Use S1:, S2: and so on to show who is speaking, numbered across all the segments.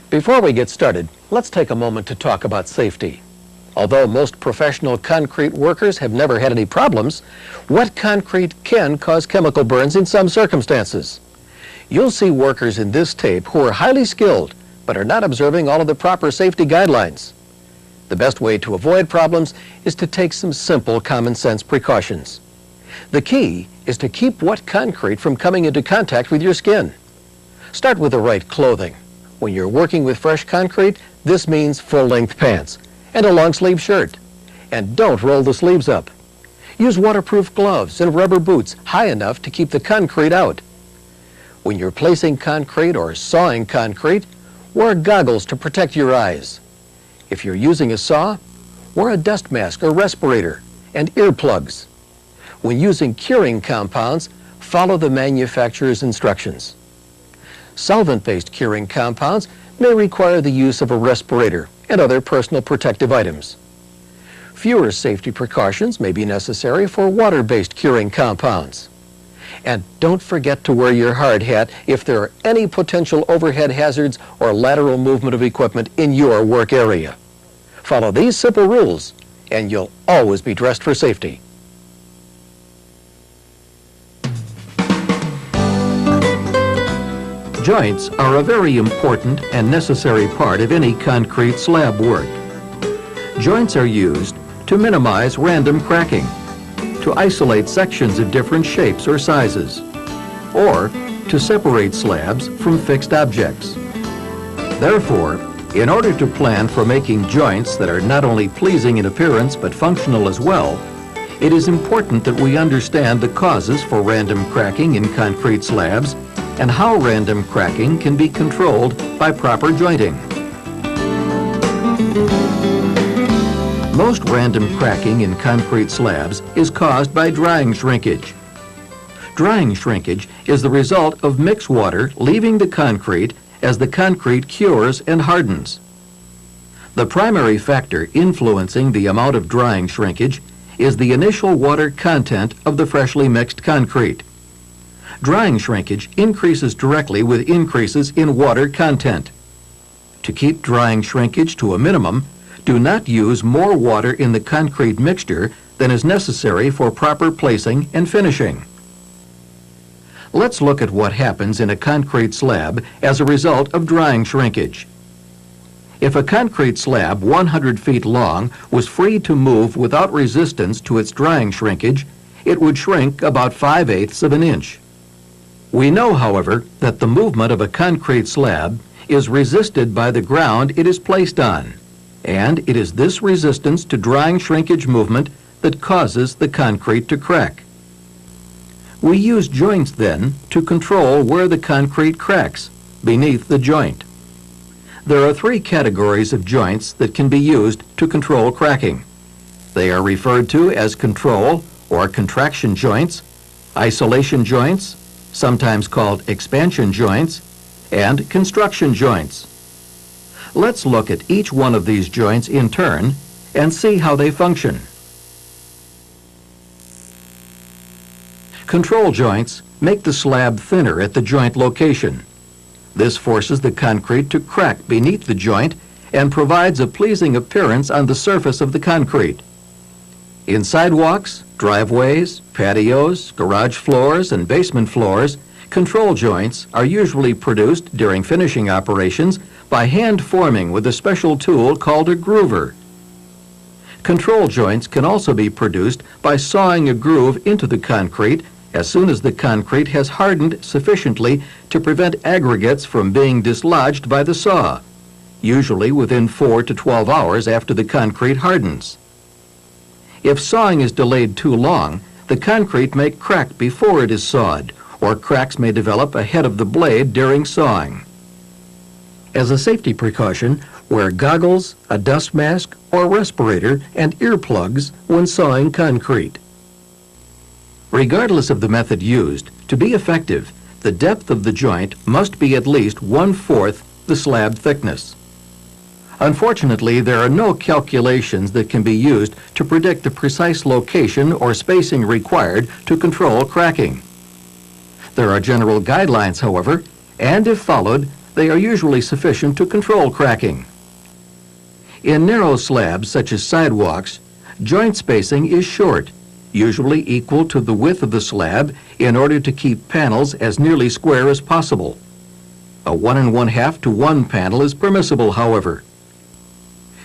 S1: Before we get started, let's take a moment to talk about safety. Although most professional concrete workers have never had any problems, wet concrete can cause chemical burns in some circumstances. You'll see workers in this tape who are highly skilled but are not observing all of the proper safety guidelines. The best way to avoid problems is to take some simple common sense precautions. The key is to keep wet concrete from coming into contact with your skin. Start with the right clothing. When you're working with fresh concrete, this means full-length pants and a long-sleeve shirt. And don't roll the sleeves up. Use waterproof gloves and rubber boots high enough to keep the concrete out. When you're placing concrete or sawing concrete, wear goggles to protect your eyes. If you're using a saw, wear a dust mask or respirator and earplugs. When using curing compounds, follow the manufacturer's instructions. Solvent-based curing compounds may require the use of a respirator and other personal protective items. Fewer safety precautions may be necessary for water-based curing compounds. And don't forget to wear your hard hat if there are any potential overhead hazards or lateral movement of equipment in your work area. Follow these simple rules, and you'll always be dressed for safety. Joints are a very important and necessary part of any concrete slab work. Joints are used to minimize random cracking, to isolate sections of different shapes or sizes, or to separate slabs from fixed objects. Therefore, in order to plan for making joints that are not only pleasing in appearance but functional as well, it is important that we understand the causes for random cracking in concrete slabs and how random cracking can be controlled by proper jointing. Most random cracking in concrete slabs is caused by drying shrinkage. Drying shrinkage is the result of mixed water leaving the concrete as the concrete cures and hardens. The primary factor influencing the amount of drying shrinkage is the initial water content of the freshly mixed concrete. Drying shrinkage increases directly with increases in water content. To keep drying shrinkage to a minimum, do not use more water in the concrete mixture than is necessary for proper placing and finishing. Let's look at what happens in a concrete slab as a result of drying shrinkage. If a concrete slab 100 feet long was free to move without resistance to its drying shrinkage, it would shrink about 5/8 of an inch. We know, however, that the movement of a concrete slab is resisted by the ground it is placed on, and it is this resistance to drying shrinkage movement that causes the concrete to crack. We use joints, then, to control where the concrete cracks, beneath the joint. There are three categories of joints that can be used to control cracking. They are referred to as control or contraction joints, isolation joints, sometimes called expansion joints, and construction joints. Let's look at each one of these joints in turn and see how they function. Control joints make the slab thinner at the joint location. This forces the concrete to crack beneath the joint and provides a pleasing appearance on the surface of the concrete. In sidewalks, driveways, patios, garage floors, and basement floors, control joints are usually produced during finishing operations by hand forming with a special tool called a groover. Control joints can also be produced by sawing a groove into the concrete as soon as the concrete has hardened sufficiently to prevent aggregates from being dislodged by the saw, usually within 4 to 12 hours after the concrete hardens. If sawing is delayed too long, the concrete may crack before it is sawed, or cracks may develop ahead of the blade during sawing. As a safety precaution, wear goggles, a dust mask or respirator, and earplugs when sawing concrete. Regardless of the method used, to be effective, the depth of the joint must be at least 1/4 the slab thickness. Unfortunately, there are no calculations that can be used to predict the precise location or spacing required to control cracking. There are general guidelines, however, and if followed, They are usually sufficient to control cracking. In narrow slabs, such as sidewalks, joint spacing is short, usually equal to the width of the slab in order to keep panels as nearly square as possible. A 1 1/2 to 1 panel is permissible, however.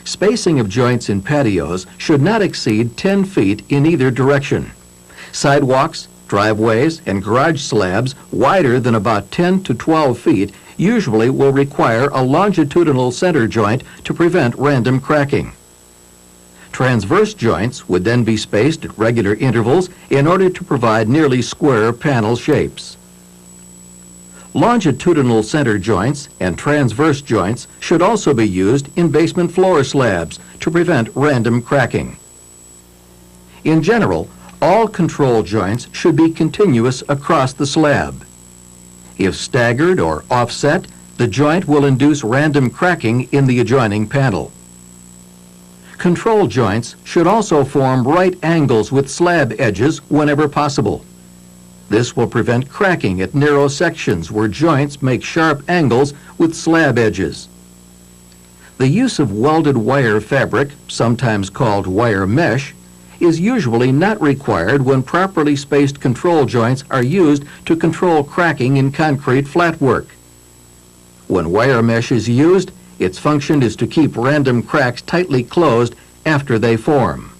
S1: Spacing of joints in patios should not exceed 10 feet in either direction. Sidewalks, driveways, and garage slabs wider than about 10 to 12 feet usually will require a longitudinal center joint to prevent random cracking. Transverse joints would then be spaced at regular intervals in order to provide nearly square panel shapes. Longitudinal center joints and transverse joints should also be used in basement floor slabs to prevent random cracking. In general, all control joints should be continuous across the slab. If staggered or offset, the joint will induce random cracking in the adjoining panel. Control joints should also form right angles with slab edges whenever possible. This will prevent cracking at narrow sections where joints make sharp angles with slab edges. The use of welded wire fabric, sometimes called wire mesh, is usually not required when properly spaced control joints are used to control cracking in concrete flatwork. When wire mesh is used, its function is to keep random cracks tightly closed after they form.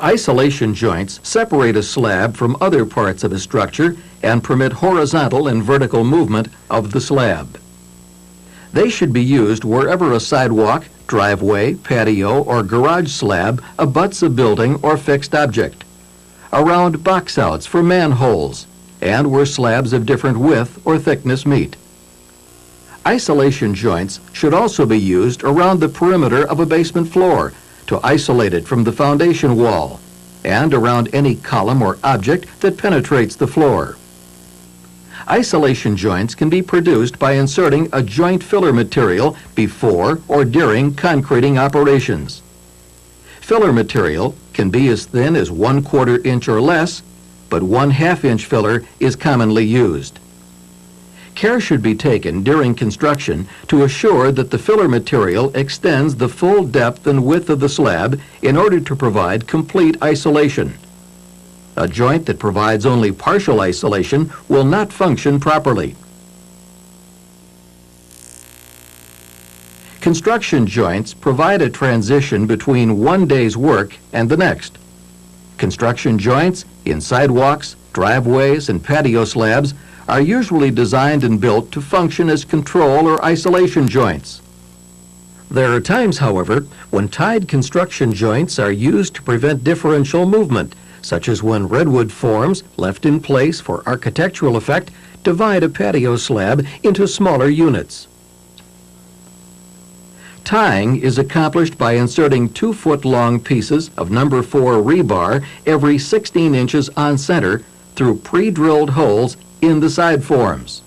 S1: Isolation joints separate a slab from other parts of a structure and permit horizontal and vertical movement of the slab. They should be used wherever a sidewalk, driveway, patio, or garage slab abuts a building or fixed object, around box outs for manholes, and where slabs of different width or thickness meet. Isolation joints should also be used around the perimeter of a basement floor to isolate it from the foundation wall, and around any column or object that penetrates the floor. Isolation joints can be produced by inserting a joint filler material before or during concreting operations. Filler material can be as thin as 1/4 inch or less, but 1/2 inch filler is commonly used. Care should be taken during construction to assure that the filler material extends the full depth and width of the slab in order to provide complete isolation. A joint that provides only partial isolation will not function properly. Construction joints provide a transition between one day's work and the next. Construction joints in sidewalks, driveways, and patio slabs are usually designed and built to function as control or isolation joints. There are times, however, when tied construction joints are used to prevent differential movement, such as when redwood forms, left in place for architectural effect, divide a patio slab into smaller units. Tying is accomplished by inserting 2-foot-long pieces of number 4 rebar every 16 inches on center through pre-drilled holes in the side forms.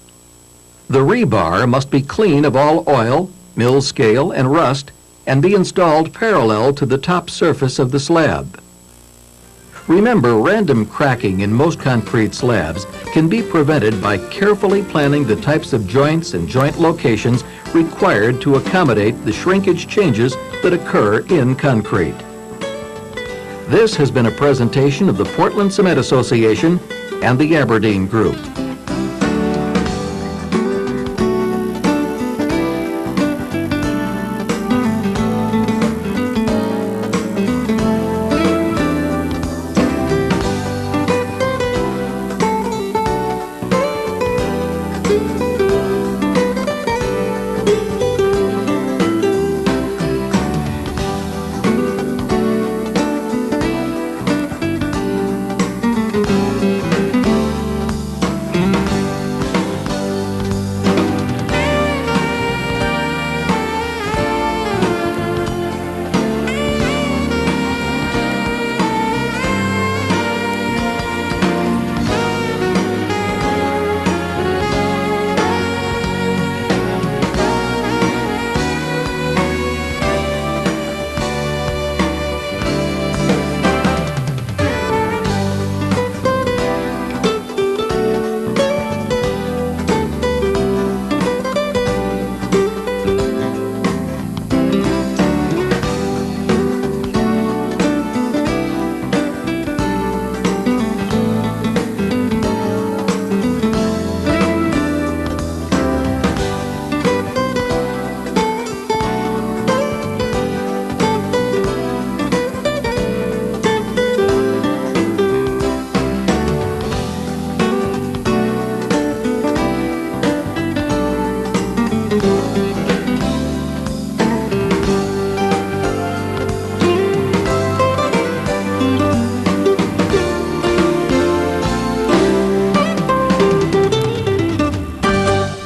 S1: The rebar must be clean of all oil, mill scale, and rust, and be installed parallel to the top surface of the slab. Remember, random cracking in most concrete slabs can be prevented by carefully planning the types of joints and joint locations required to accommodate the shrinkage changes that occur in concrete. This has been a presentation of the Portland Cement Association and the Aberdeen Group.